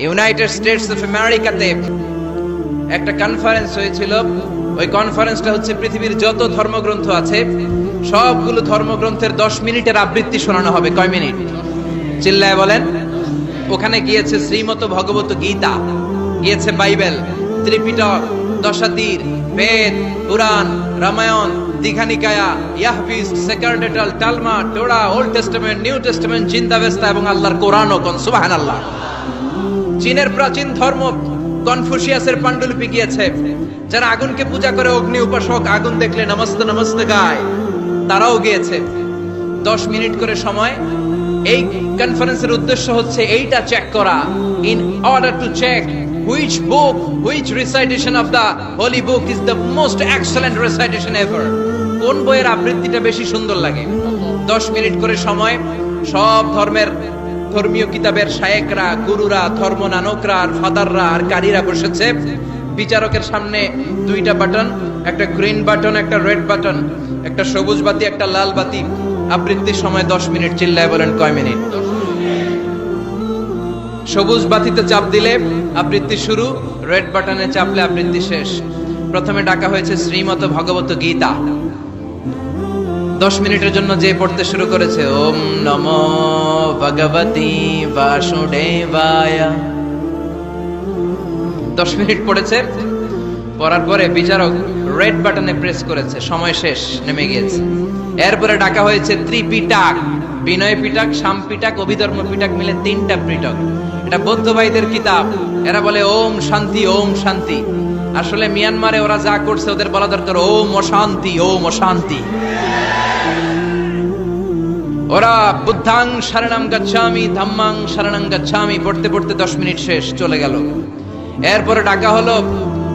United states of আমেরিকাতে একটা conference হয়েছিল। ওই কনফারেন্সটা হচ্ছে পৃথিবীর যত ধর্মগ্রন্থ আছে সবগুলো ধর্মগ্রন্থের 10 মিনিটের আবৃত্তি শোনানো হবে। কয় মিনিট? চিল্লায় বলেন। ওখানে গিয়েছে শ্রীমত ভগবত গীতা, গিয়েছে বাইবেল, ত্রিপিটক, দশাতীর, বেদ, পুরাণ, রামায়ণ, দীঘানিকায়া, ইয়াহবিস, সেকারডেটাল, Talmud, Torah, old testament, new testament, Zend Avesta এবং আল্লাহর কোরআনও। কোন সুবহানাল্লাহ। চীনের প্রাচীন ধর্ম কনফুসিয়াসের পাণ্ডুলিপি গিয়েছে। যারা আগুনকে পূজা করে, অগ্নি উপাসক, আগুন দেখলে নমস্তে নমস্তে গায়, তারাও গিয়েছে। 10 মিনিট করে সময়। এই কনফারেন্সের উদ্দেশ্য হচ্ছে এইটা চেক করা, in order to check which book, which recitation of the holy book is the most excellent recitation ever. কোন বইয়ের আবৃত্তিটা বেশি সুন্দর লাগে। 10 মিনিট করে সময়। সব ধর্মের ধর্মীয় কিতাবের শায়েকরা, গুরুরা, ধর্ম নানকরা আর ফাদাররা আর কারীরা বসেছে। বিচারকের সামনে 2টা বাটন, একটা গ্রিন বাটন, একটা রেড বাটন, একটা সবুজ বাতি, একটা লাল বাতি। আবৃত্তির সময় 10 মিনিট। চিল্লায় বলেন কয় মিনিট? সবুজ বাতিতে চাপ দিলে আবৃত্তি শুরু, রেড বাটনে চাপলে আবৃত্তি শেষ। প্রথমে ডাকা হয়েছে শ্রীমত ভগবত গীতা। 10 মিনিটের জন্য যে পড়তে শুরু করেছে, ওম নমো ভগবতি বাসুদেবায়। 10 মিনিট পড়েছে। পড়ার পরে বিচারক রেড বাটনে প্রেস করেছে, সময় শেষ, নেমে গিয়েছে। এরপরে ডাকা হয়েছে ত্রিপিটক, বিনয় পিটক, শাম পিটক, অভিধর্ম পিটক মিলে 3টা পিটক। এটা বৌদ্ধ ভাইদের কিতাব। এরা বলে ওম শান্তি, ওম শান্তি। আসলে মিয়ানমারে ওরা যা করছে ওদের বলা দরকার ওম অশান্তি, ওম অশান্তি। ওরা বুদ্ধাং শরণং গচ্ছামি, ধাম্মাং শরণং গচ্ছামি পড়তে পড়তে 10 মিনিট শেষ, চলে গেল। এরপরে ডাকা হলো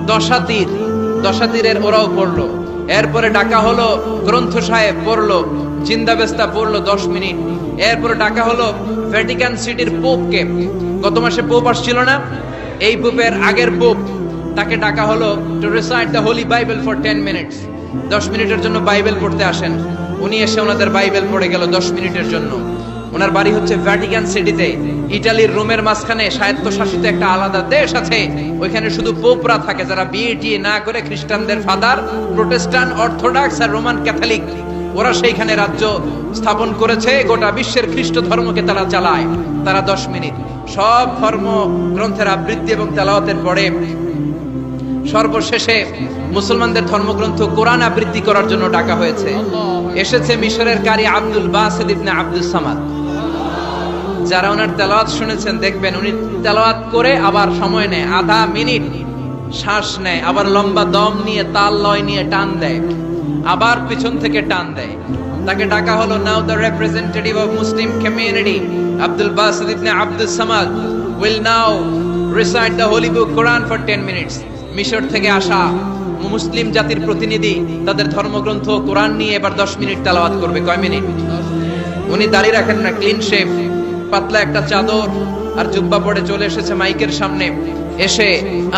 দশাতীর, দশাতীরের ওরাও পড়লো। এরপরে ডাকা হলো গ্রন্থ সাহেব, পড়লো। জিন্দাবেস্তা পড়লো 10 মিনিট। এরপরে ডাকা হলো ভ্যাটিকান সিটির পোপকে। গত মাসে পোপ আসছিল না? এই পোপের আগের পোপ, তাকে ডাকা হলো to recite the Holi Bible for 10 minutes. 10 মিনিটের জন্য বাইবেল পড়তে আসেন। উনি এসে ওনাদের বাইবেল পড়ে গেল 10 মিনিটের জন্য। ওনার বাড়ি হচ্ছে ভ্যাটিকান সিটিতে, ইটালির রোমের মাঝখানে স্বায়ত্তশাসিত একটা আলাদা দেশ আছে। ওইখানে শুধু পোপরা থাকে, যারা বিয়ে না করে খ্রিস্টানদের ফাদার, প্রোটেস্টান্ট, অর্থোডক্স আর রোমান ক্যাথলিক, ওরা সেইখানে রাজ্য স্থাপন করেছে। গোটা বিশ্বের খ্রিস্ট ধর্মকে তারা চালায়। তারা 10 মিনিট সব ধর্ম গ্রন্থের আবৃত্তি এবং তেলাওয়াতের পরে সর্বশেষে মুসলমানদের ধর্মগ্রন্থ কোরআন আবৃত্তি করার জন্য ডাকা হয়েছে। এসেছে মিশরের কারি Abdul Basit ibn Abdus Samad. যারা ওনার তেলাওয়াত শুনেছেন দেখবেন উনি তেলাওয়াত করে আবার সময় নেয়, আধা মিনিট শ্বাস নেয়, আবার লম্বা দম নিয়ে তাল লয় নিয়ে টান দেয়, আবার পিছন থেকে টান দেয়। তাকে ডাকা হলো now the representative of Muslim community Abdul Basit ibn Abdus Samad will now recite the holy book Quran for 10 minutes. মিশর থেকে আসা মুসলিম জাতির প্রতিনিধি তাদের ধর্মগ্রন্থ কোরআন নিয়ে এবার 10 মিনিট তেলাওয়াত করবে। কয় মিনিট? উনি দাড়ি রাখেন না, ক্লিন শেভ, পাতলা একটা চাদর আর জুব্বা পরে চলে এসেছে মাইকের সামনে। এসে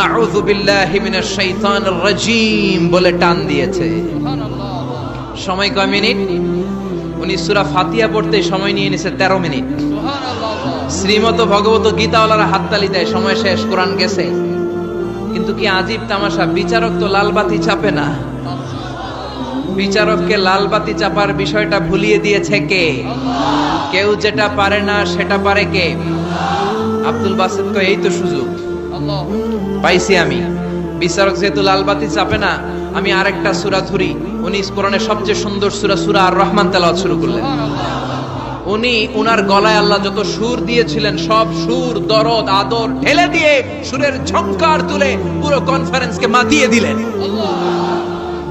আউযু বিল্লাহি মিনাশ শাইতানির রাজীম বলে টান দিয়েছে। সময় কয় মিনিট? উনি সূরা ফাতিহা পড়তে সময় নিয়ে নিছে 13 মিনিট। শ্রীমত ভগবত গীতাওয়ালারা হাততালি দেয়, সময় শেষ, কোরআন গেছে। কিন্তু কি আজীব তামাশা, বিচারক তো লাল বাতি চাপে না। বিচারককে লাল বাতি চাপার বিষয়টা ভুলিয়ে দিয়েছে কে? কেউ যেটা পারে না সেটা পারে কে? আব্দুল বাসিত কয় এই তো সুযোগ পাইছি আমি। বিচারক যেহেতু লাল বাতি চাপে না, আমি আরেকটা সূরা ধরি। উনি কোরআনের সবচেয়ে সুন্দর সূরা, সূরা আর রহমান তেলাওয়াত শুরু করলেন। উনি উনার গলায় আল্লাহ যত সুর দিয়েছিলেন সব সুর, দরদ, আদর ঢেলে দিয়ে সুরের ঝংকার তুলে পুরো কনফারেন্সকে মাতিয়ে দিলেন।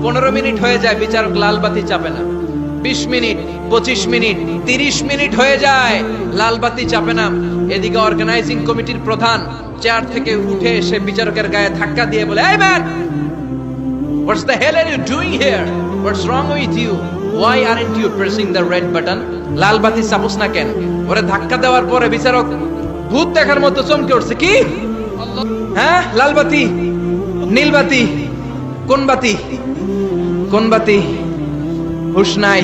15 মিনিট হয়ে যায়, বিচারক লাল বাতি চাপে না। 20 মিনিট, 25 মিনিট, 30 মিনিট হয়ে যায়, লাল বাতি চাপে না। এদিকে অর্গানাইজিং কমিটির প্রধান চেয়ার থেকে উঠে এসে বিচারকের গায়ে ধাক্কা দিয়ে বলে, এই man, what's the hell are you doing here? What's wrong with you? Why aren't you pressing the red button? লাল বাতি চাপুস না কেন? ওরে ধাক্কা দেওয়ার পরে বিচারক ভূত দেখার মতো চমকে উঠছে। কি? হ্যাঁ, লাল বাতি, নীল বাতি, কোন বাতি? কোন বাতি? হুশ নাই।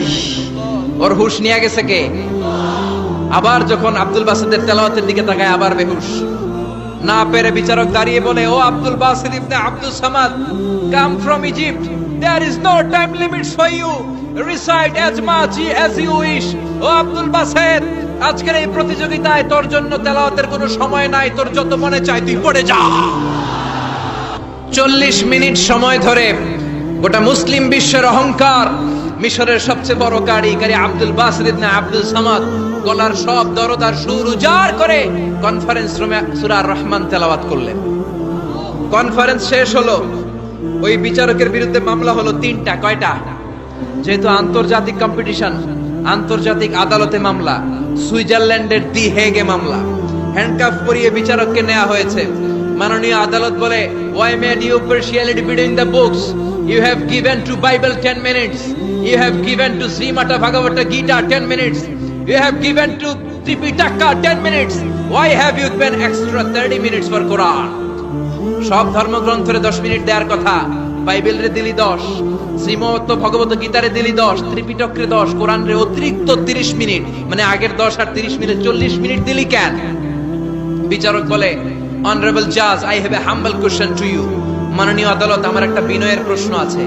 ওর হুশ নিয়ে গেছে কে? আবার যখন আব্দুল বাসিতের তেলাওয়াতের দিকে তাকায় আবার বেহুশ। না পেরে বিচারক দাঁড়িয়ে বলে, O Abdul Basit ibn Abdus Samad, come from Egypt, there is no time limit for you, recite as much as you wish. O Abdul বাসিত, আজকের এই প্রতিযোগিতায় তোর জন্য তেলাওয়াতের কোনো সময় নাই, তোর যত মনে চায় তুই পড়ে যা। 40 মিনিট সময় ধরে গোটা মুসলিম বিশ্বের অহংকার, মিশরের সবচেয়ে বড় কারি আব্দুল বাসিত ইবনে আব্দুল সামাদ গলার সব দরদ আর সুর উজাড় করে কনফারেন্স রুমে সূরা আর রহমান তেলাওয়াত করলেন। কনফারেন্স শেষ হলো, ওই বিচারকের বিরুদ্ধে মামলা হলো 3টা। কয়টা? যেহেতু আন্তর্জাতিক কম্পিটিশন, আন্তর্জাতিক আদালতে মামলা, সুইজারল্যান্ডের দি হেগে মামলা। হ্যান্ডকাফ পরিয়ে বিচারককে নেওয়া হয়েছে। মাননীয় আদালত বলে, why made you partiality between the books? You have given to Bible 10 minutes, you have given to Srimata Bhagavata Gita 10 minutes, you have given to Tripitaka 10 minutes, why have you given extra 30 minutes for Quran? সব ধর্মগ্রন্থরে 10 minute দেওয়ার কথা, বাইবেলরে দিলি 10, শ্রীমত ভগবত গীতারে দিলি 10, ত্রিপিটকরে 10, কোরআনরে অতিরিক্ত 30 minute, মানে আগের 10 আর 30 minute 40 minute দিলি কেন? বিচারক বলে, অনারেবল জাজ, I have a humble question to you. মাননীয় আদালত, আমার একটা বিনয়ের প্রশ্ন আছে।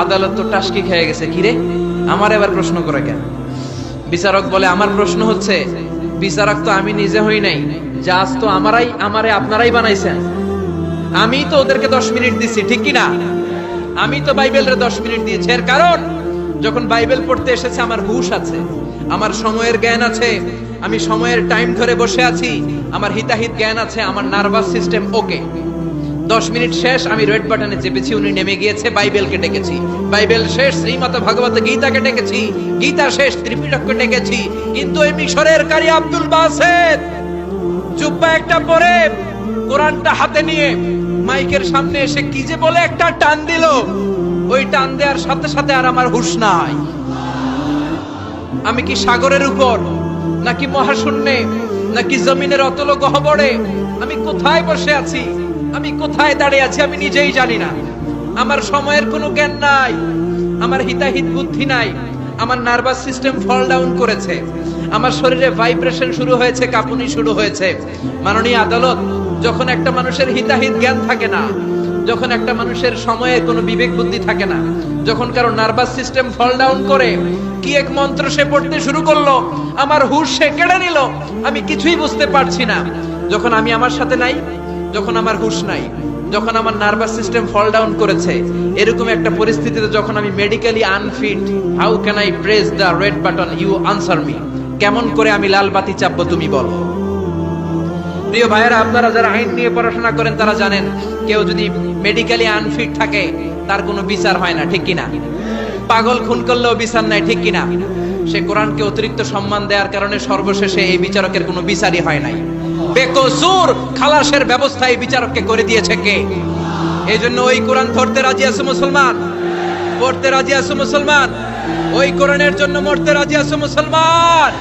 আদালত তো টাসকি খেয়ে গেছে, কি রে আমার এবার প্রশ্ন করে কেন? বিচারক বলে, আমার প্রশ্ন হচ্ছে, বিচারক তো আমি নিজে হই নাই, জাজ তো আমারে আপনারাই বানাইছেন। আমি তো ওদেরকে 10 মিনিট দিছি, ঠিক কি না? আমি তো বাইবেলের 10 মিনিট দিয়েছি। এর কারণ, যখন বাইবেল পড়তে এসেছে আমার হুঁশ আছে, আমার সময়ের জ্ঞান আছে, আমি সময়ের টাইম ধরে বসে আছি, আমার হিতাহিত জ্ঞান আছে, আমার নার্ভাস সিস্টেম ওকে। 10 মিনিট শেষ, আমি রেড বাটনে চেপেছি, উনি নেমে গিয়েছে, বাইবেলকে ডেকেছি, বাইবেল শেষ, শ্রীমত ভগবত গীতাকে ডেকেছি, গীতা শেষ, ত্রিপিটককে ডেকেছি। কিন্তু এই মিশরের কারি আব্দুল বাসিত জুব্বা একটা পরে কোরআনটা হাতে নিয়ে মাইকের সামনে এসে কি যে বলে একটা টান দিল, ওই টান দেওয়ার সাথে সাথে আর আমার হুঁশ নাই। আমি কি সাগরের উপর, নাকি মহাশূন্যে, নাকি জমিনের অতল গহ্বরে? আমি কোথায় বসে আছি, আমি কোথায় দাঁড়িয়ে আছি, আমি নিজেই জানি না। আমার সময়ের কোনো জ্ঞান নাই, আমার হিতাহিত বুদ্ধি নাই, আমার নার্ভাস সিস্টেম ফল ডাউন করেছে, আমার শরীরে ভাইব্রেশন শুরু হয়েছে, কাঁপুনি শুরু হয়েছে। মাননীয় আদালত, যখন একটা মানুষের হিতাহিত জ্ঞান থাকে না, যখন একটা মানুষের সময়ে কোনো বিবেক বুদ্ধি থাকে না, যখন কারো নার্ভাস সিস্টেম ফল ডাউন করে, কি এক মন্ত্র সে পড়তে শুরু করলো, আমার হুঁশ সে কেড়ে নিল, আমি কিছুই বুঝতে পারছি না। যখন আমি আমার সাথে নাই, যখন আমার হুঁশ নাই, যখন আমার নার্ভাস সিস্টেম ফল ডাউন করেছে, এরকম একটা পরিস্থিতিতে যখন আমি medically unfit, how can I press the red button, you answer me? কেমন করে আমি লাল বাতি চাপবো, তুমি বলো। প্রিয় ভাইয়েরা, আপনারা যারা আইন নিয়ে পড়াশোনা করেন তারা জানেন, কেউ যদি মেডিকেলি আনফিট থাকে তার কোনো বিচার হয় না, ঠিক কিনা? পাগল খুন করলেও বিচার নাই, ঠিক কিনা? সে কোরআনকে অতিরিক্ত সম্মান দেওয়ার কারণে সর্বশেষে এই বিচারকের কোনো বিচারই হয় নাই। বেকসুর খালাসের ব্যবস্থা এই বিচারককে করে দিয়েছে কে? এই জন্য ওই কোরআন ধরতে রাজি আছে মুসলমান, পড়তে রাজি আছে মুসলমান, ওই কোরআনের জন্য মরতে রাজি আছে মুসলমান।